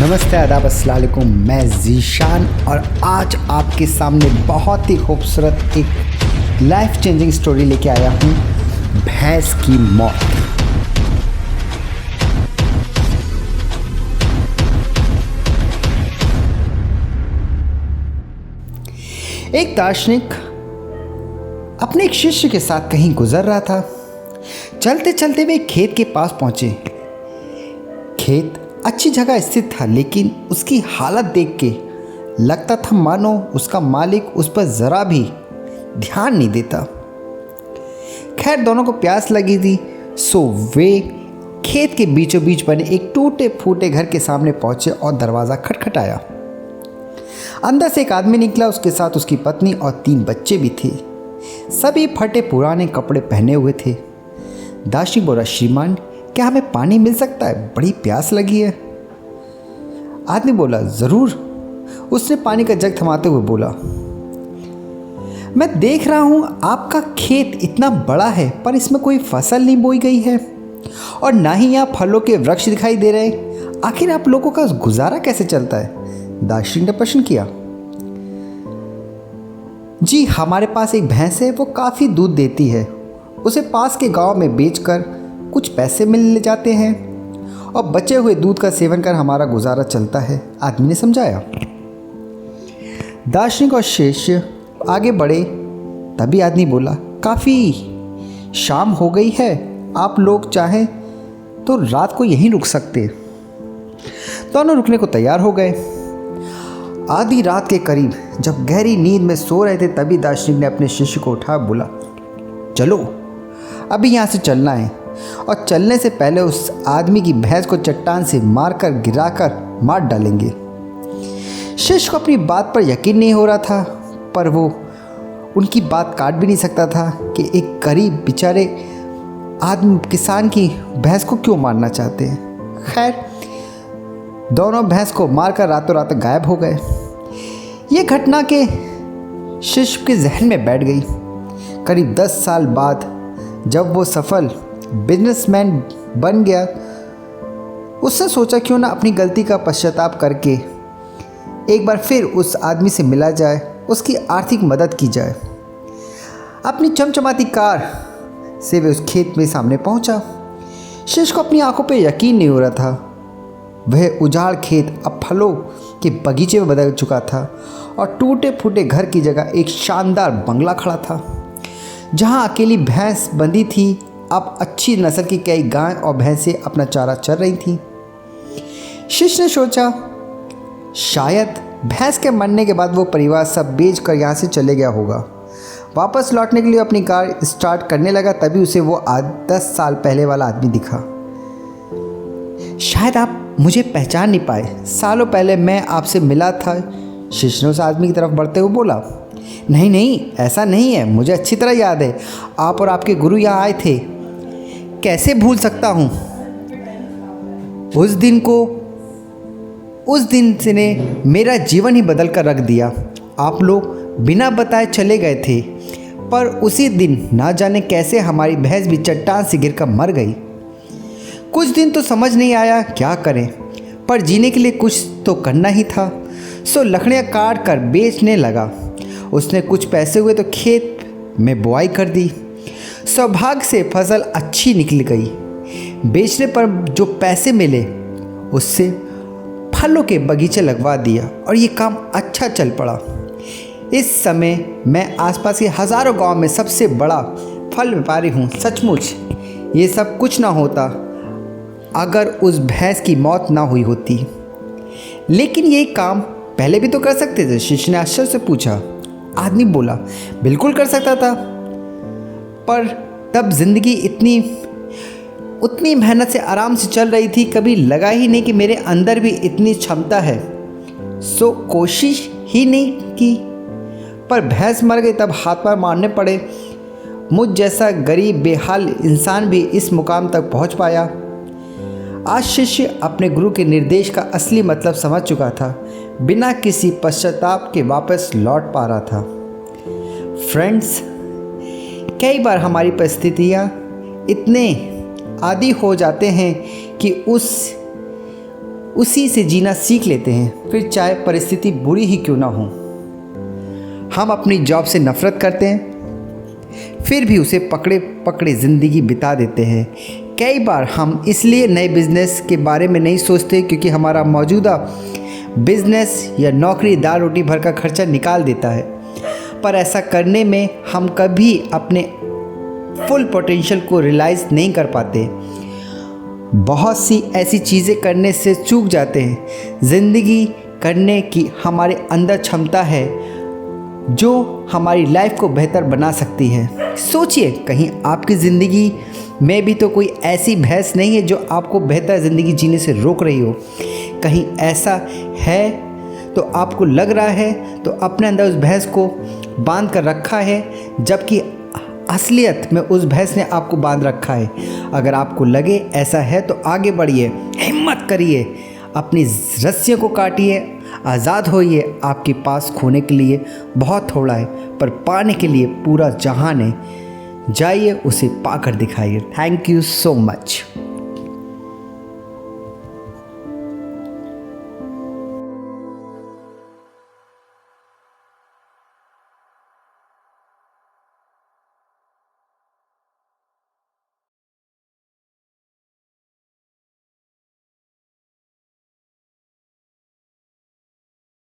नमस्ते, आदाब, अस्सलाम वालेकुम। मैं ज़ीशान और आज आपके सामने बहुत ही खूबसूरत एक लाइफ चेंजिंग स्टोरी लेके आया हूँ, भैंस की मौत। एक दार्शनिक अपने एक शिष्य के साथ कहीं गुजर रहा था। चलते चलते वे एक खेत के पास पहुंचे। खेत अच्छी जगह स्थित था, लेकिन उसकी हालत देख के लगता था मानो उसका मालिक उस पर ज़रा भी ध्यान नहीं देता। खैर, दोनों को प्यास लगी थी, सो वे खेत के बीचों बीच बने एक टूटे फूटे घर के सामने पहुंचे और दरवाज़ा खटखटाया। अंदर से एक आदमी निकला, उसके साथ उसकी पत्नी और 3 बच्चे भी थे। सभी फटे पुराने कपड़े पहने हुए थे। दार्शनिक बोला, श्रीमान, क्या हमें पानी मिल सकता है? बड़ी प्यास लगी है। आदमी बोला, ज़रूर। उसने पानी का जग थमाते हुए बोला, मैं देख रहा हूँ आपका खेत इतना बड़ा है, पर इसमें कोई फसल नहीं बोई गई है और ना ही यहाँ फलों के वृक्ष दिखाई दे रहे। आखिर आप लोगों का गुजारा कैसे चलता है? दार्शनिक ने प्रश्न किया। जी, हमारे पास एक भैंस है, वो काफ़ी दूध देती है। उसे पास के गांव में बेचकर कुछ पैसे मिल जाते हैं और बचे हुए दूध का सेवन कर हमारा गुजारा चलता है, आदमी ने समझाया। दार्शनिक और शिष्य आगे बढ़े। तभी आदमी बोला, काफ़ी शाम हो गई है, आप लोग चाहें तो रात को यहीं रुक सकते। दोनों रुकने को तैयार हो गए। आधी रात के करीब जब गहरी नींद में सो रहे थे, तभी दार्शनिक ने अपने शिष्य को उठा बोला, चलो अभी यहाँ से चलना है, और चलने से पहले उस आदमी की भैंस को चट्टान से मारकर गिराकर मार डालेंगे। शिष्य को अपनी बात पर यकीन नहीं हो रहा था, पर वो उनकी बात काट भी नहीं सकता था कि एक गरीब बेचारे आदमी किसान की भैंस को क्यों मारना चाहते हैं। खैर, दोनों भैंस को मारकर रातों रात गायब हो गए। ये घटना के शिष्य के जहन में बैठ गई। करीब 10 साल बाद जब वो सफल बिजनेसमैन बन गया, उसने सोचा क्यों ना अपनी गलती का पश्चाताप करके एक बार फिर उस आदमी से मिला जाए, उसकी आर्थिक मदद की जाए। अपनी चमचमाती कार से वे उस खेत में सामने पहुंचा। शिष्य को अपनी आंखों पे यकीन नहीं हो रहा था। वह उजाड़ खेत अब फलों के बगीचे में बदल चुका था और टूटे फूटे घर की जगह एक शानदार बंगला खड़ा था। जहां अकेली भैंस बंधी थी, अब अच्छी नस्ल की कई गाय और भैंसें अपना चारा चर रही थीं। शिष्य ने सोचा, शायद भैंस के मरने के बाद वो परिवार सब बेचकर यहाँ से चले गया होगा। वापस लौटने के लिए अपनी कार स्टार्ट करने लगा, तभी उसे वो 10 साल पहले वाला आदमी दिखा। शायद आप मुझे पहचान नहीं पाए, सालों पहले मैं आपसे मिला था। शिष्य ने उस आदमी की तरफ बढ़ते हुए बोला, नहीं नहीं, ऐसा नहीं है, मुझे अच्छी तरह याद है, आप और आपके गुरु यहाँ आए थे। कैसे भूल सकता हूँ? उस दिन से ने मेरा जीवन ही बदल कर रख दिया। आप लोग बिना बताए चले गए थे, पर उसी दिन ना जाने कैसे हमारी भैंस भी चट्टान से गिरकर मर गई। कुछ दिन तो समझ नहीं आया क्या करें, पर जीने के लिए कुछ तो करना ही था, सो लकड़ियाँ काट कर बेचने लगा। उसने कुछ पैसे हुए तो खेत में बुआई कर दी। सौभाग्य से फसल अच्छी निकल गई। बेचने पर जो पैसे मिले उससे फलों के बगीचे लगवा दिया और ये काम अच्छा चल पड़ा। इस समय मैं आसपास के हज़ारों गांव में सबसे बड़ा फल व्यापारी हूँ। सचमुच ये सब कुछ ना होता अगर उस भैंस की मौत ना हुई होती। लेकिन ये काम पहले भी तो कर सकते थे? शिष्य ने आश्चर्य से पूछा। आदमी बोला, बिल्कुल कर सकता था, पर तब जिंदगी उतनी मेहनत से आराम से चल रही थी, कभी लगा ही नहीं कि मेरे अंदर भी इतनी क्षमता है, सो कोशिश ही नहीं की। पर भैंस मर गई, तब हाथ पैर मारने पड़े। मुझ जैसा गरीब बेहाल इंसान भी इस मुकाम तक पहुंच पाया। आज शिष्य अपने गुरु के निर्देश का असली मतलब समझ चुका था, बिना किसी पश्चाताप के वापस लौट पा रहा था। फ्रेंड्स, कई बार हमारी परिस्थितियाँ इतने आदी हो जाते हैं कि उसी से जीना सीख लेते हैं, फिर चाहे परिस्थिति बुरी ही क्यों ना हो। हम अपनी जॉब से नफ़रत करते हैं, फिर भी उसे पकड़े पकड़े ज़िंदगी बिता देते हैं। कई बार हम इसलिए नए बिज़नेस के बारे में नहीं सोचते क्योंकि हमारा मौजूदा बिज़नेस या नौकरी दाल रोटी भर का खर्चा निकाल देता है, पर ऐसा करने में हम कभी अपने फुल पोटेंशियल को रियलाइज़ नहीं कर पाते। बहुत सी ऐसी चीज़ें करने से चूक जाते हैं। ज़िंदगी करने की हमारे अंदर क्षमता है जो हमारी लाइफ को बेहतर बना सकती है। सोचिए, कहीं आपकी ज़िंदगी में भी तो कोई ऐसी भैंस नहीं है जो आपको बेहतर ज़िंदगी जीने से रोक रही हो। कहीं ऐसा है तो आपको लग रहा है तो अपने अंदर उस भैंस को बांध कर रखा है, जबकि असलियत में उस भैंस ने आपको बांध रखा है। अगर आपको लगे ऐसा है तो आगे बढ़िए, हिम्मत करिए, अपनी रस्सियों को काटिए, आज़ाद होइए। आपके पास खोने के लिए बहुत थोड़ा है, पर पाने के लिए पूरा जहान है। जाइए, उसे पाकर दिखाइए। Thank you so much.